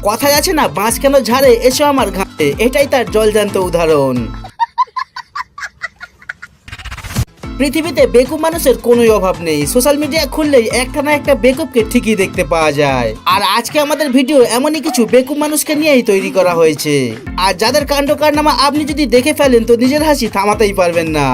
কথায় আছে না, বাঁশ কেন ঝাড়ে, এসো আমার ঘাটে, এটাই তার জলজান্ত উদাহরণ। পৃথিবীতে বেকুব মানুষের কোনোই অভাব নেই। সোশ্যাল মিডিয়া খুললেই একটা না একটা বেকুবকে ঠিকই দেখতে পাওয়া যায়। আর আজকে আমাদের ভিডিও এমনই কিছু বেকুব মানুষকে নিয়েই তৈরি করা হয়েছে। আর যাদের কাণ্ড কারনামা আপনি যদি দেখে ফেলেন তো নিজের হাসি থামাতেই পারবেন না।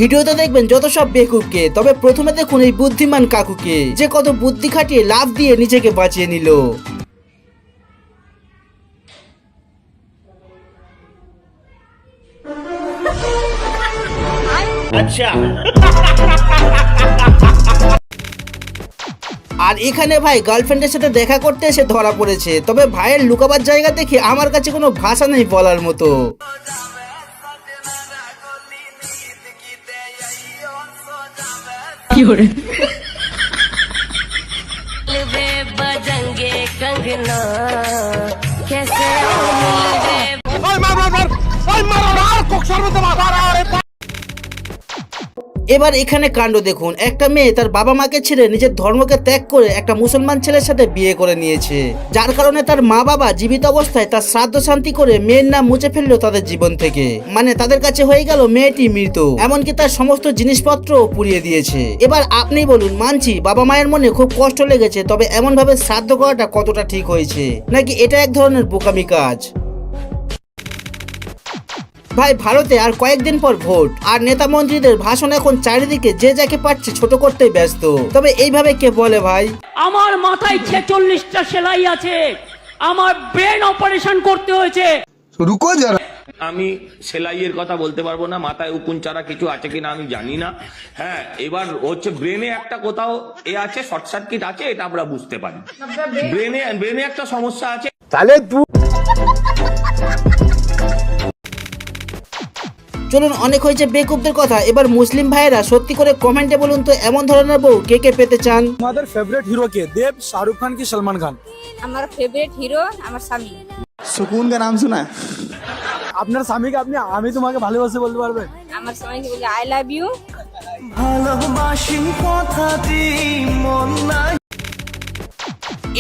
ভিডিওতে দেখবেন যত সব বেকুবকে, তবে প্রথমে দেখুন এই বুদ্ধিমান কাকুকে, যে কত বুদ্ধি খাটিয়ে লাফ দিয়ে নিজেকে বাঁচিয়ে নিল। আচ্ছা। আর এখানে ভাই গার্লফ্রেন্ডের সাথে দেখা করতে এসে ধরা পড়েছে। তবে ভাইয়ের লুকাবার জায়গা দেখে আমার কাছে কোনো ভাষা নেই বলার মতো। এবার এখানে কাণ্ড দেখুন, একটা মেয়ে তার বাবা মাকে ছেড়ে নিজের ধর্মকে ত্যাগ করে একটা মুসলমান ছেলের সাথে বিয়ে করে নিয়েছে, যার কারণে তার মা বাবা জীবিত অবস্থায় তার শ্রাদ্ধ শান্তি করে মেয়ের নাম মুছে ফেললো তাদের জীবন থেকে। মানে তাদের কাছে হয়ে গেল মেয়েটি মৃত, এমনকি তার সমস্ত জিনিসপত্র পুড়িয়ে দিয়েছে। এবার আপনি বলুন, মানছি বাবা মায়ের মনে খুব কষ্ট লেগেছে, তবে এমন ভাবে শ্রাদ্ধ করাটা কতটা ঠিক হয়েছে, নাকি এটা এক ধরনের বোকামি কাজ? ভাই ভারতে আর কয়েকদিন পর ভোট, আর নেতা মন্ত্রীদের ভাষণ এখন চারিদিকে যে যাকে পাচ্ছে ছোট করতেই ব্যস্ত। তবে এইভাবে কে বলে ভাই, আমার মাথায় 46টা সেলাই আছে, আমার ব্রেন অপারেশন করতে হয়েছে। রুকো যারা, আমি সেলাইয়ের কথা বলতে পারবো না, মাথায় উকুন চারা কিছু আছে কিনা আমি জানি না। হ্যাঁ, এবার হচ্ছে ব্রেনে একটা কোথাও এ আছে, শর্ট সার্কিট আছে, এটা আমরা বুঝতে পারি। ব্রেনে একটা সমস্যা আছে। তাহলে তুই চলুন অনেক হয়েছে বেকুবদের কথা। এবার মুসলিম ভাইয়েরা সত্যি করে কমেন্টে বলুন তো, এমন ধরনের বউ কে কে পেতে চান? তোমাদের ফেভারিট হিরো কে, দেব, শাহরুখ খান কি সলমান খান? আমার ফেভারিট হিরো আমার স্বামী। সুকুন কা নাম শোনা? আপনার স্বামীকে আপনি আমি তোমাকে ভালোবাসি বলতে পারবেন? আমার স্বামীকে বলি আই লাভ ইউ।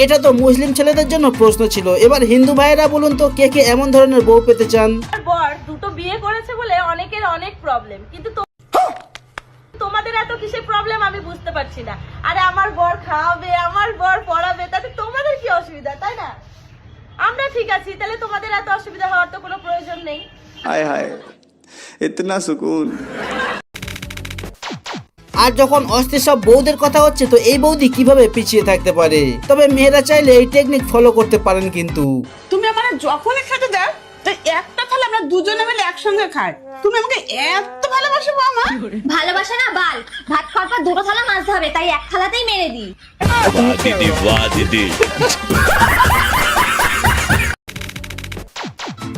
এটা তো মুসলিম ছেলেদের জন্য প্রশ্ন ছিল। এবার হিন্দু ভাইয়েরা বলুন তো, কে কে এমন ধরনের বউ পেতে চান? বর দুটো বিয়ে করেছে বলে অনেকের অনেক প্রবলেম, কিন্তু তোমাদের এত কিসের প্রবলেম আমি বুঝতে পারছি না। আরে আমার বর খাওয়াবে, আমার বর পড়াবে, তাতে তোমাদের কি অসুবিধা, তাই না? আমরা ঠিক আছি, তাহলে তোমাদের এত অসুবিধা হওয়ার তো কোনো প্রয়োজন নেই। হায় হায়, ইতনা সুকুন। আর যখন অস্থির সব বউদের কথা হচ্ছে, তো এই বৌদি কিভাবে পিছিয়ে থাকতে পারে? তবে মেয়েরা চাইলে এই টেকনিক ফলো করতে পারেন কিন্তু। তুমি আমার যখনই খেতে দাও, তো একটা থালা আমরা দুজনে মিলে একসঙ্গে খাই। তুমি আমাকে এত ভালোবাসো মামা। ভালোবাসা না বাল, ভাত খাওয়ার পর দুটো থালা মাজতে হবে, তাই এক থালাতেই মেরে দিই।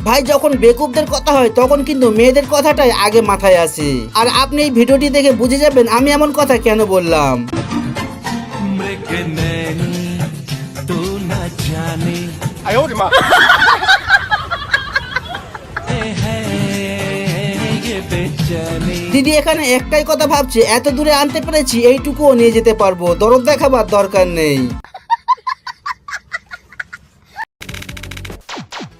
ভাই যখন বেকুবদের কথা হয় তখন কিন্তু মেয়েদের কথাটাই আগে মাথায় আসে। আর আপনি এই ভিডিওটি দেখে বুঝে যাবেন আমি এমন কথা কেন বললাম। দিদি এখানে একটাই কথা ভাবছে, এত দূরে আনতে পেরেছি, এইটুকুও নিয়ে যেতে পারবো, দরদ দেখাবার দরকার নেই।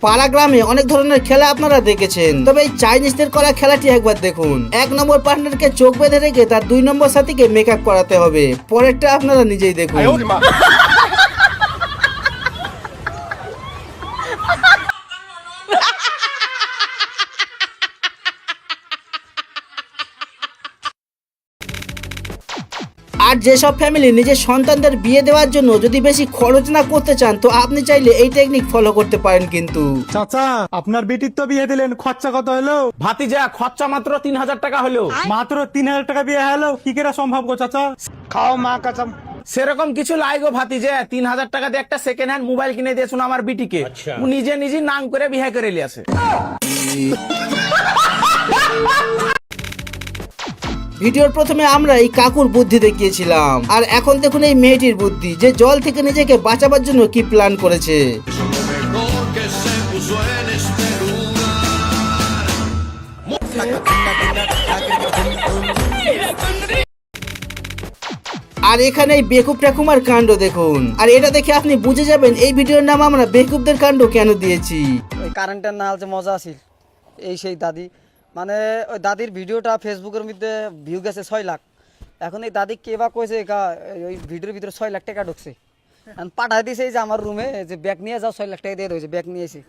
পাড়া গ্রামে অনেক ধরনের খেলা আপনারা দেখেছেন, তবে এই চাইনিজদের করা খেলাটি একবার দেখুন। 1 নম্বর পার্টনারকে চোখ বেঁধে রেখে তার 2 নম্বর সাথীকে মেকআপ করাতে হবে, পরেরটা আপনারা নিজেই দেখুন। আর যেসব ফ্যামিলি নিজের সন্তানদের বিয়ে দেওয়ার জন্য যদি বেশি খরচ না করতে চান, তো আপনি চাইলে এই টেকনিক ফলো করতে পারেন কিন্তু। চাচা, আপনার বেটির তো বিয়ে দিলেন, খরচা কত হলো? ভাতিজা, খরচা মাত্র 3000 টাকা হলো। মাত্র 3000 টাকা বিয়ে হলো, কি করে সম্ভব গো চাচা? খাও মা কাসম। সেরকম কিছু লাগো ভাতিজা, 3000 টাকা দিয়ে একটা সেকেন্ড হ্যান্ড মোবাইল কিনে দিয়েছুন আমার বিটিকে। নিজে নাম করে বিয়ে করে লিয়াছে। ভিডিওর প্রথমে আমরা এই কাকুর বুদ্ধি দেখিয়েছিলাম, আর এখন দেখুন এই মেয়েটির বুদ্ধি, যে জল থেকে নিজেকে বাঁচাবার জন্য কি প্ল্যান করেছে। আর এখানে এই বেকুব ঠাকুমার কাণ্ড দেখুন, আর এটা দেখে আপনি বুঝে যাবেন এই ভিডিওর নাম আমরা বেকুবদের কাণ্ড কেন দিয়েছি। ওই কারেন্টের না যে মজা আছিল এই সেই দাদি, মানে ওই দাদির ভিডিওটা ফেসবুকের মধ্যে ভিউ গেছে 6 লাখ। এখন এই দাদি কে বা কইছে ওই ভিডিওর ভিতরে 6 লাখ টাকা ঢুকছে, পাঠাই দিয়েছে যে আমার রুমে যে ব্যাগ নিয়ে যাও, 6 লাখ টাকা দিয়ে দিয়েছে, ব্যাগ নিয়েছি।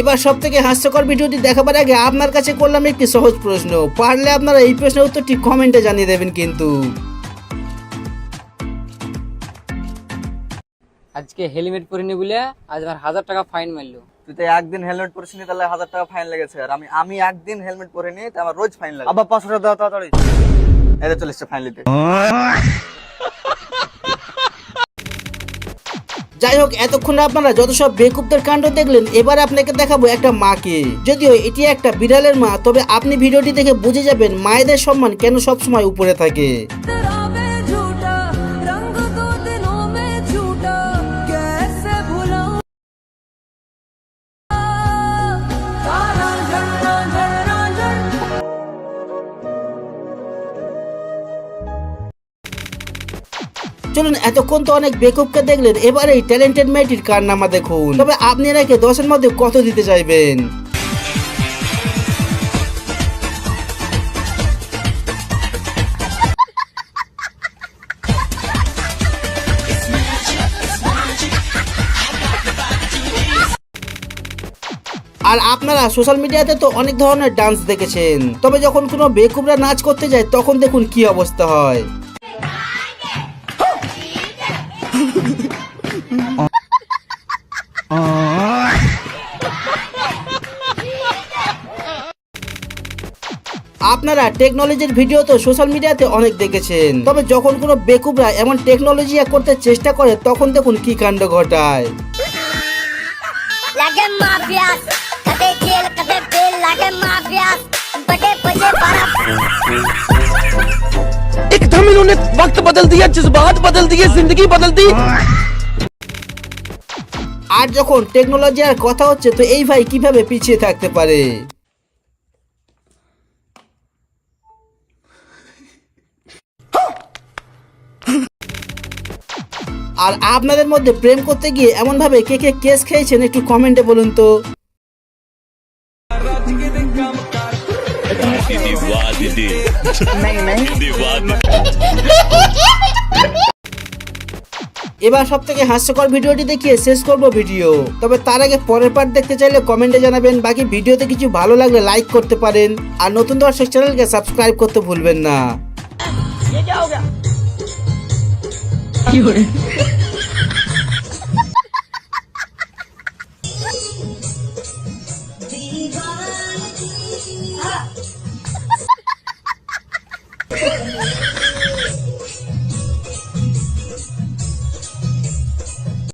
এবার সব থেকে হাস্যকর ভিডিওটি দেখাবার আগে আপনার কাছে করলাম একটি সহজ প্রশ্ন, পারলে আপনারা এই প্রশ্নের উত্তরটি কমেন্টে জানিয়ে দেবেন কিন্তু। আজকে হেলমেট পরিনি বলে আজ আমার 1000 টাকা ফাইন মারলো। তুই তো একদিন হেলমেট পরিসনি তাহলে 1000 টাকা ফাইন লেগেছে, আর আমি একদিন হেলমেট পরিনি তাই আমার রোজ ফাইন লাগে। আবার 500 টাকা দাও তাড়াতাড়ি, এদের চলে ফাইন নিতে। যাই হোক, এতক্ষণ আপনারা যত সব বেকুবদের কাণ্ড দেখলেন, এবার আপনাকে দেখাবো একটা মাকে। যদিও এটি একটা বিড়ালের মা, তবে আপনি ভিডিওটি দেখে বুঝে যাবেন মায়েদের সম্মান কেন সবসময় উপরে থাকে। চলুন, এতক্ষণ তো অনেক বেকুবকে দেখলেন, এবার এই ট্যালেন্টেড মেয়েটির কারনামা দেখুন। তবে আপনি এনাকে 10-এর মধ্যে কত দিতে চাইবেন? আর আপনারা সোশ্যাল মিডিয়াতে তো অনেক ধরনের ডান্স দেখেছেন, তবে যখন কোনো বেকুবরা নাচ করতে যায় তখন দেখুন কি অবস্থা হয়। আপনারা টেকনোলজির ভিডিও তো সোশ্যাল মিডিয়াতে অনেক দেখেছেন, তবে যখন কোনো বেকুবরা এমন টেকনোলজি করতে চেষ্টা করে তখন দেখুন কি কাণ্ড ঘটায়। লাগে মাফিয়াস কদে জেল কদে বেল, লাগে মাফিয়াস বড়ে বড়ে বড়। एकदम इन्होंने वक्त बदल दिया, जज्बात बदल दिए, जिंदगी बदल दी। আর যখন টেকনোলজি আর কথা হচ্ছে তো এই ভাই কিভাবে পিছিয়ে থাকতে পারে। আর আপনাদের মধ্যে প্রেম করতে গিয়ে এমন ভাবে কে কে কেস খেয়েছেন একটু কমেন্টে বলুন তো। এবার সব থেকে হাস্যকর ভিডিওটি দেখিয়ে শেষ করব ভিডিও, তবে তার আগে পরের পার্ট দেখতে চাইলে কমেন্টে জানাবেন। বাকি ভিডিওতে কিছু ভালো লাগলে লাইক করতে পারেন, আর নতুন দর্শক চ্যানেলকে সাবস্ক্রাইব করতে ভুলবেন না। কি